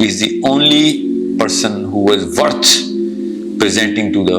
is the only person who was worth presenting to the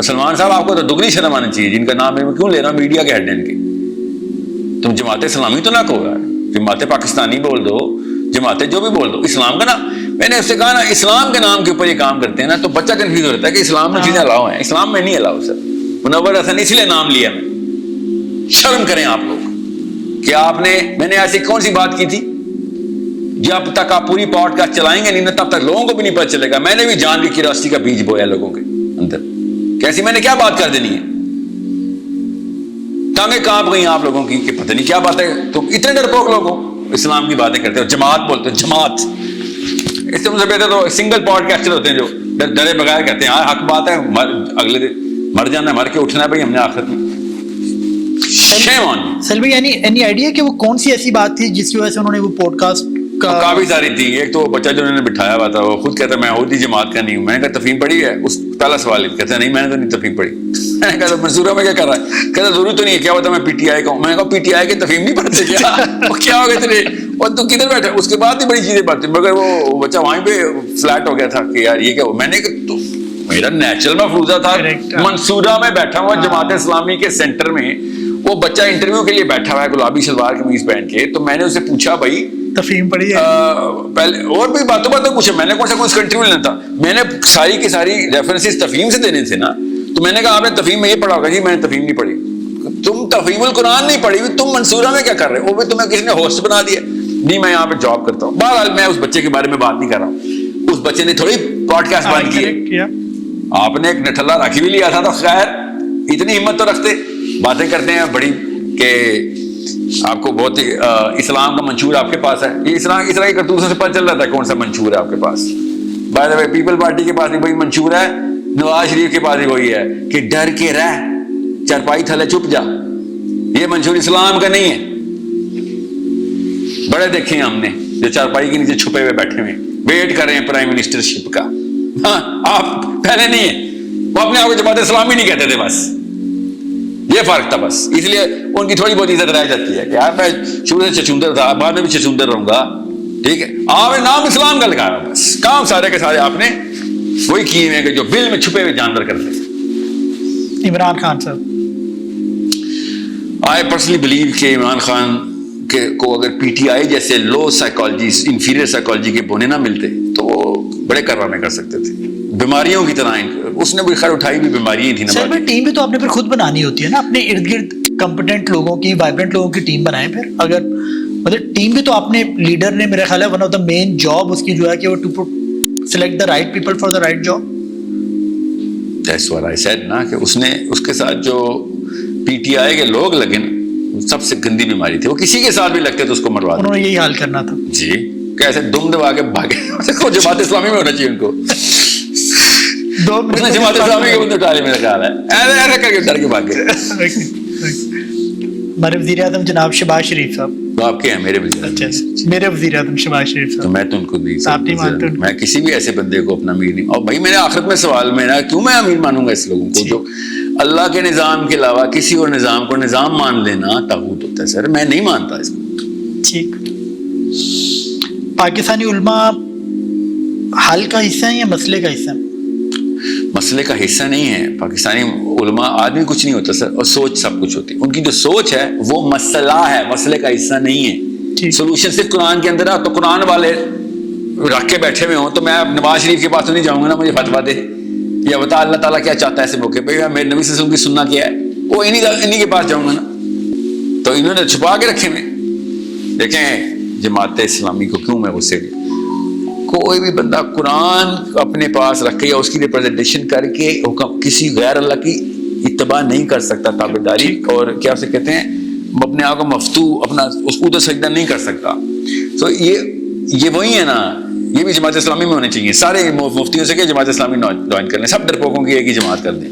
اور سلمان صاحب آپ کو تو دگنی شرم آنی چاہیے، جن کا نام میں کیوں لے رہا ہوں، میڈیا کے ہیڈ ہیں ان کے. تم جماعت اسلامی تو نہ کہو یار، جماعت پاکستانی بول دو، جماعت جو بھی بول دو، اسلام کا نا. میں نے اس سے کہا نا اسلام کے نام کے اوپر یہ کام کرتے ہیں نا تو بچہ کنفیوز ہوتا ہے کہ اسلام میں چیزیں الاؤ ہیں، اسلام میں نہیں الاؤ. سر منور حسن اس لیے نام لیا میں. شرم کریں آپ لوگ کہ آپ نے، میں نے ایسی کون سی بات کی تھی؟ جب تک آپ پوری پوڈ کاسٹ چلائیں گے نہیں نا تب تک لوگوں کو بھی نہیں پتہ چلے گا. میں نے بھی جان کی کیوریوسٹی کا بیج بویا لوگوں کے اندر. کیسی میں نے کیا بات کر دینی ہے؟ ٹانگیں کانپ گئی آپ لوگوں کی کہ پتہ نہیں کیا بات ہے. تم اتنے ڈرپوک لوگ ہو، اسلام کی باتیں کرتے ہو، جماعت بولتے ہو، جماعت. اس سے مجھے بہتر تو سنگل پوڈ کاسٹر ہوتے ہیں جو ڈرے بغیر کہتے ہیں ہاں حق بات ہے، اگلے دن مر جانا ہے، مر کے اٹھنا ہے بھائی ہم نے آخرت میں. شیم آن. سلوی اینی آئیڈیا کہ وہ کون سی ایسی بات تھی جس کی وجہ سے انہوں نے وہ پوڈ کاسٹ کا؟ کافی ساری تھی. ایک تو بچہ جو انہوں نے بٹھایا ہوا تھا وہ خود کہتا ہے میں ہوتی جماعت کا نہیں ہوں. میں نے کہا تفہیم پڑھی ہے؟ اس پہلا سوال کہتا ہے نہیں میں نے تو نہیں تفہیم پڑھی. میں نے کہا منصورہ میں کیا کر رہا ہے؟ کہتا ضروری تو نہیں ہے، کیا ہوتا میں پی ٹی آئی کا ہوں. میں نے کہا پی ٹی آئی کے تفہیم نہیں پڑھتے کیا؟ وہ کیا ہو گیا تیرے، اور تو کدھر بیٹھا؟ اس کے بعد بھی بڑی چیزیں پڑھتے، مگر وہ بچہ وہیں پہ فلیٹ ہو گیا تھا کہ یار یہ کیا ہو. میں نے کہا میرا نیچرل مفروضہ تھا منصورہ میں بیٹھا ہوا جماعت اسلامی کے سینٹر میں، وہ بچہ انٹرویو کے لیے بیٹھا ہوا ہے گلابی شلوار قمیض پہن کے. تو میں نے اسے پوچھا بھائی تفہیم پڑھی ہے؟ پہلے اور بھی باتوں پوچھا. میں نے کون سا کوئی کنٹری لینا تھا، میں نے ساری کی ساری ریفرنسز تفہیم سے دینے تھے نا. تو میں نے کہا آپ نے تفہیم میں یہ پڑھا ہوگا. جی میں نے تفہیم نہیں پڑھی. تم تفہیم القرآن نہیں پڑھی ہوئی، تم منصورہ میں کیا کر رہے ہو؟ وہ بھی تمہیں کسی نے ہوسٹ بنا دیا. نہیں میں یہاں پہ جاب کرتا ہوں. بہرحال میں اس بچے کے بارے میں بات نہیں کر رہا ہوں. اس بچے نے تھوڑی پوڈ کاسٹ بند کی. آپ نے ایک نٹھلا رکھ بھی لیا تھا تو خیر اتنی ہمت تو رکھتے. باتیں کرتے ہیں بڑی کہ آپ کو بہت اسلام کا منشور آپ کے پاس ہے. یہ اسلام اس طرح کی کرتوتوں سے پتہ چل رہا ہے کون سا منشور ہے آپ کے پاس. By the way People Party کے پاس بھی وہی منشور ہے، نواز شریف کے پاس بھی وہی ہے کہ ڈر کے رہ، چرپائی تھلے چھپ جا. یہ منشور اسلام کا نہیں ہے. بڑے دیکھے ہیں ہم نے جو چارپائی کے نیچے چھپے ہوئے بیٹھے ہوئے ویٹ کر رہے ہیں پرائم منسٹر شپ کا. ہاں آپ پہلے نہیں ہے، وہ اپنے آپ کو جماعت اسلامی نہیں کہتے تھے، بس یہ فرق تھا. بس اس لیے ان کی تھوڑی بہت عزت رہ جاتی ہے کہ یار میں شروع سے چچوندر تھا، بعد میں بھی چچوندر رہوں گا. ٹھیک ہے آپ نے نام اسلام کا لگایا، بس کام سارے کے سارے آپ نے وہی کیے ہیں کہ جو بل میں چھپے ہوئے جانور کرتے ہیں. عمران خان صاحب، آئی پرسنلی بلیو کہ عمران خان کو اگر پی ٹی آئی جیسے لو سائیکالوجی انفیریئر سائیکالوجی کے بونے نہ ملتے تو وہ بڑے کارنامے کر سکتے تھے. بیماریوں کی طرح اس نے بھی خیر اٹھائی بھی بیماریاں تھیں. سر میں ٹیم بھی تو آپ نے پھر خود بنانی ہوتی ہے نا، اپنے ارد گرد کمپیٹنٹ لوگوں کی، وائبرنٹ لوگوں کی ٹیم بنائیں. پھر اگر مطلب ٹیم بھی تو آپ نے، لیڈر نے میرا خیال ہے one of the main job اس کی جو ہے کہ وہ to select the right people for the right job. That's what I said نا کہ اس نے اس کے ساتھ جو پی ٹی آئی کے لوگ لگے نا سب سے گندی بیماری تھی. وہ کسی کے ساتھ بھی لگتے تو اس کو مروا دیتے. انہوں نے یہی حال کرنا تھا. جی کیسے دم دبا کے بھاگے. جماعت اسلامی میں ہونا چاہیے ان کو. اس نے جماعت اسلامی کے بندے اٹھائے میرا خیال ہے، ایسے ایسے کر کے ڈر کے بھاگے. ہمارے وزیر اعظم جناب شہباز شریف صاحب تو آپ کے ہیں میرے وزیر اعظم. اچھا میرے وزیر اعظم شہباز شریف تو صاحب، میں تو ان کو آپ نہیں مانتے ان کو؟ میں کسی بھی ایسے بندے کو اپنا امیر نہیں. اور بھائی میرے آخرت میں سوال میں نا کیوں میں امیر مانوں گا اس لوگوں کو جو اللہ کے نظام کے علاوہ کسی اور نظام کو نظام مان لینا طاغوت ہوتا ہے. سر میں نہیں مانتا اس کو. ٹھیک. پاکستانی علماء حل کا حصہ ہیں یا مسئلے کا حصہ ہیں؟ مسئلے کا حصہ نہیں ہے. پاکستانی علماء آدمی کچھ نہیں ہوتا سر، اور سوچ سب کچھ ہوتی ہے. ان کی جو سوچ ہے وہ مسئلہ ہے، مسئلے کا حصہ نہیں ہے. سولوشن صرف قرآن کے اندر ہے. تو قرآن والے رکھ کے بیٹھے ہوئے ہوں تو میں نواز شریف کے پاس تو نہیں جاؤں گا نا مجھے فتویٰ دے یا بتا اللہ تعالیٰ کیا چاہتا ہے ایسے موقع پہ، میرے نبی صلی اللہ علیہ وسلم کی سننا کیا ہے، وہ انہی کے پاس جاؤں گا نا. تو انہوں نے چھپا کے رکھے میں. دیکھیں جماعت اسلامی کو کیوں میں غصے گیا، کوئی بھی بندہ قرآن اپنے پاس رکھے یا اس کی ریپرزنٹیشن کر کے حکم کسی غیر اللہ کی اتباع نہیں کر سکتا، تابعداری اور کیا اسے کہتے ہیں اپنے آپ کو مفتو اپنا اس کو سجدہ نہیں کر سکتا. تو یہ وہی ہے نا، یہ بھی جماعت اسلامی میں ہونے چاہیے. سارے مفتیوں سے کہ جماعت اسلامی جوائن کر لیں، سب ڈرپوکوں کی ایک ہی جماعت کر دیں.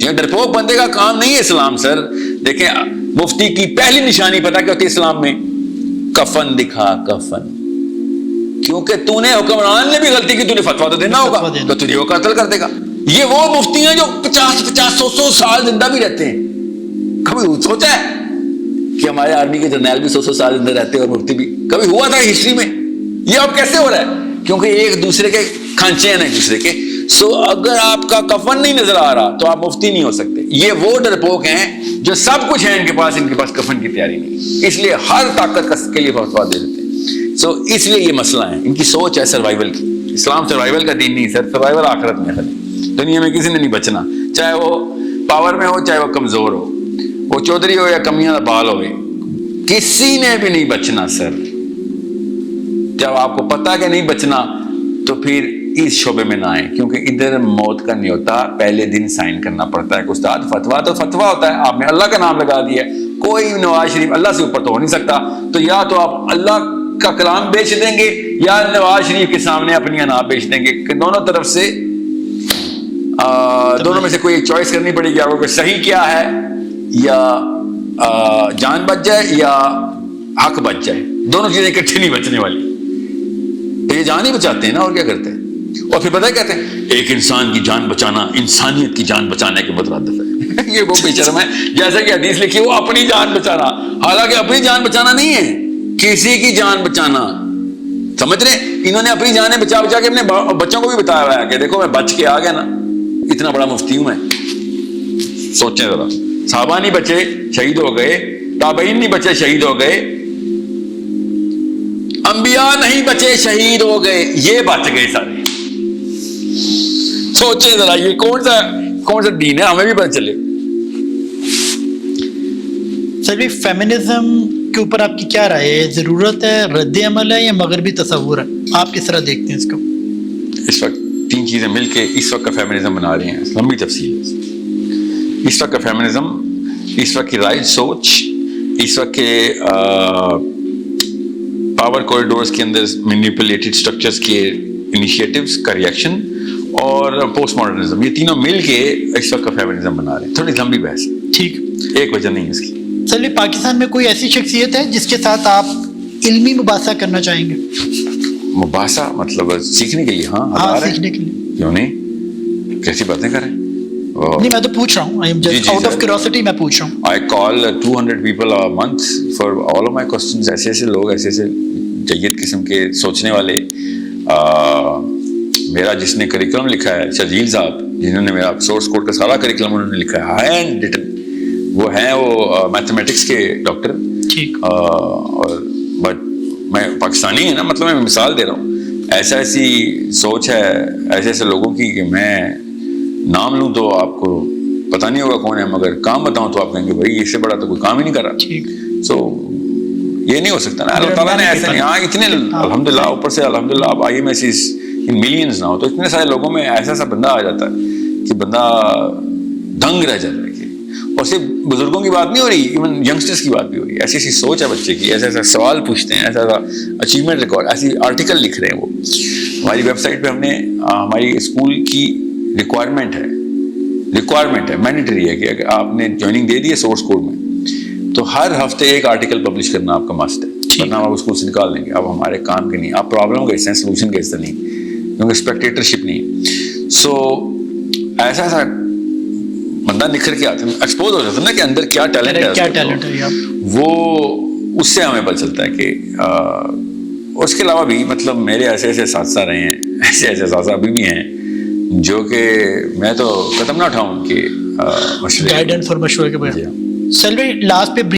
یہ ڈرپوک بندے کا کام نہیں ہے اسلام. سر دیکھیں مفتی کی پہلی نشانی پتہ کیا ہوتی ہے اسلام میں؟ کفن دکھا، کفن. کیونکہ تو نے حکمران نے بھی غلطی کی، تو نے فتویٰ تو دینا ہوگا تو تجھے وہ قتل کر دے گا. یہ وہ مفتی ہیں جو 50-100 سال زندہ بھی رہتے ہیں. کبھی سوچا ہے کہ ہمارے آرمی کے جرنیل بھی 100 سال زندہ رہتے ہیں اور مفتی بھی؟ کبھی ہوا تھا ہسٹری میں؟ یہ اب کیسے ہو رہا ہے؟ کیونکہ ایک دوسرے کے کھانچے ہیں نا ایک دوسرے کے. سو اگر آپ کا کفن نہیں نظر آ رہا تو آپ مفتی نہیں ہو سکتے. یہ وہ ڈرپوک ہیں جو سب کچھ ہے ان کے پاس کفن کی تیاری نہیں, اس لیے ہر طاقت کے لیے فتوا دے دیتے ہیں. سو اس لیے یہ مسئلہ ہے, ان کی سوچ ہے سروائیول کی. اسلام سروائیول کا دین نہیں سر, سروائیول آخرت میں ہے. دنیا میں کسی نے نہیں بچنا, چاہے وہ پاور میں ہو چاہے وہ کمزور ہو, وہ چودھری ہو یا کمیاں بال ہو, کسی نے بھی نہیں بچنا سر. جب آپ کو پتا کہ نہیں بچنا تو پھر اس شعبے میں نہ آئے, کیونکہ ادھر موت کا نہیں ہوتا, پہلے دن سائن کرنا پڑتا ہے کہ استاد فتوا تو فتوا ہوتا ہے, آپ نے اللہ کا نام لگا دیا ہے, کوئی نواز شریف اللہ سے اوپر تو ہو نہیں سکتا, تو یا تو آپ اللہ کا کلام بیچ دیں گے یا نواز شریف کے سامنے اپنی انا بیچ دیں گے, کہ دونوں طرف سے دونوں میں سے کوئی ایک چوائس کرنی پڑے گی آپ کو, صحیح کیا ہے, یا جان بچ جائے یا حق بچ جائے, دونوں چیزیں اکٹھی نہیں بچنے والی. تو یہ جان ہی بچاتے ہیں نا, اور کیا کرتے ہیں. اور پھر پتہ ہے کہتے ہیں ایک انسان کی جان بچانا انسانیت کی جان بچانے کے مترادف ہے. یہ وہ بے شرم ہے, جیسا کہ حدیث لکھی وہ اپنی جان بچانا, حالانکہ اپنی جان بچانا نہیں ہے, کسی کی جان بچانا. سمجھ رہے, انہوں نے اپنی جانیں بچا کے اپنے بچوں کو بھی بتایا ہوا ہے کہ دیکھو میں بچ کے آ گیا نا, اتنا بڑا مفتی ہوں میں. سوچیں ذرا, صحابہ نہیں بچے شہید ہو گئے, تابعین نہیں بچے شہید ہو گئے, انبیاء نہیں بچے شہید ہو گئے, یہ بچ گئے سارے. سوچیں ذرا یہ کون سا دین ہے, ہمیں بھی پتہ چلے. سر فیمنزم کے اوپر آپ کی کیا رائے ہے, ضرورت ہے, رد عمل ہے, یا مغربی تصور ہے, آپ کس طرح دیکھتے ہیں اس کو؟ اس وقت تین چیزیں مل کے اس وقت کا فیمنزم بنا رہی ہیں, لمبی تفصیل ہے. اس وقت کا فیمنزم, اس وقت کی رائج سوچ, اس وقت کے پاور کوریڈورز کے اندر مینیپولیٹڈ سٹرکچرز کے انیشیٹوز کا ریئیکشن, اور پوسٹ ماڈرنزم, یہ تینوں مل کے اس وقت کا فیمنزم بنا رہے ہیں. تھوڑی لمبی بحث ہے, ٹھیک, ایک وجہ نہیں ہے اس کی. سر پاکستان میں کوئی ایسی شخصیت ہے جس کے ساتھ آپ علمی مباحثہ کرنا چاہیں گے؟ مباحثہ مطلب سیکھنے کے لیے؟ ہاں سیکھنے کے لیے. کیوں نہیں, کیسی باتیں کریں. نہیں میں تو پوچھ رہا ہوں, out of curiosity میں پوچھ رہا ہوں. I call 200 people a month for all of my questions. ایسے لوگ, ایسے جید قسم کے سوچنے والے. میرا جس نے کریکولم لکھا ہے شرجیل صاحب, جنہوں نے میرا سورس کوڈ کا سارا کریکولم انہوں نے لکھا ہے, ہینڈ ریٹن. وہ ہیں وہ میتھمیٹکس کے ڈاکٹر. ٹھیک. اور بٹ میں پاکستانی ہے نا, مطلب میں مثال دے رہا ہوں. ایسی سوچ ہے ایسے لوگوں کی کہ میں نام لوں تو آپ کو پتہ نہیں ہوگا کون ہے, مگر کام بتاؤں تو آپ کہیں گے بھائی اس سے بڑا تو کوئی کام ہی نہیں کر رہا. سو یہ نہیں ہو سکتا نا, اللہ تعالیٰ نے ایسے نہیں. ہاں اتنے الحمدللہ, اوپر سے الحمدللہ آپ I am S in millions نہ ہو, تو اتنے سارے لوگوں میں ایسا بندہ آ جاتا ہے کہ بندہ دنگ رہ جاتا ہے. اور صرف بزرگوں کی بات نہیں ہو رہی, ایون ینگسٹرس کی بات بھی ہو رہی ہے. ایسی سوچ ہے بچے کی, ایسا سوال پوچھتے ہیں, ایسا اچیومنٹ ریکارڈ, ایسی آرٹیکل لکھ رہے ہیں. وہ ہماری ویب سائٹ پہ ہم نے, ہماری اسکول کی ریکوائرمنٹ ہے مینڈیٹری ہے کہ اگر آپ نے جوائننگ دے دی ہے سورس کوڈ میں, تو ہر ہفتے ایک آرٹیکل پبلش کرنا آپ کا مسٹ ہے, ورنہ آپ اسکول سے نکال دیں گے. اب ہمارے کام کے نہیں, آپ پرابلم کا حصہ ہیں, سولوشن کا حصہ نہیں, کیونکہ اسپیکٹیٹرشپ نہیں ہے. سو ایسا بندہ نکھر کے آتے ہیں, ایکسپوز ہو جاتا ہے نا کہ اندر کیا ٹیلنٹ ہے, وہ اس سے ہمیں پتہ چلتا ہے کہ. اس کے علاوہ بھی مطلب میرے ایسے اساتذہ رہے ہیں, ایسے اساتذہ ابھی بھی ہیں جو کہ میں تو قدم نہ اٹھاؤں کہ گائیڈنس اور مشورے کے بارے میں. سلوی لاسٹ پہ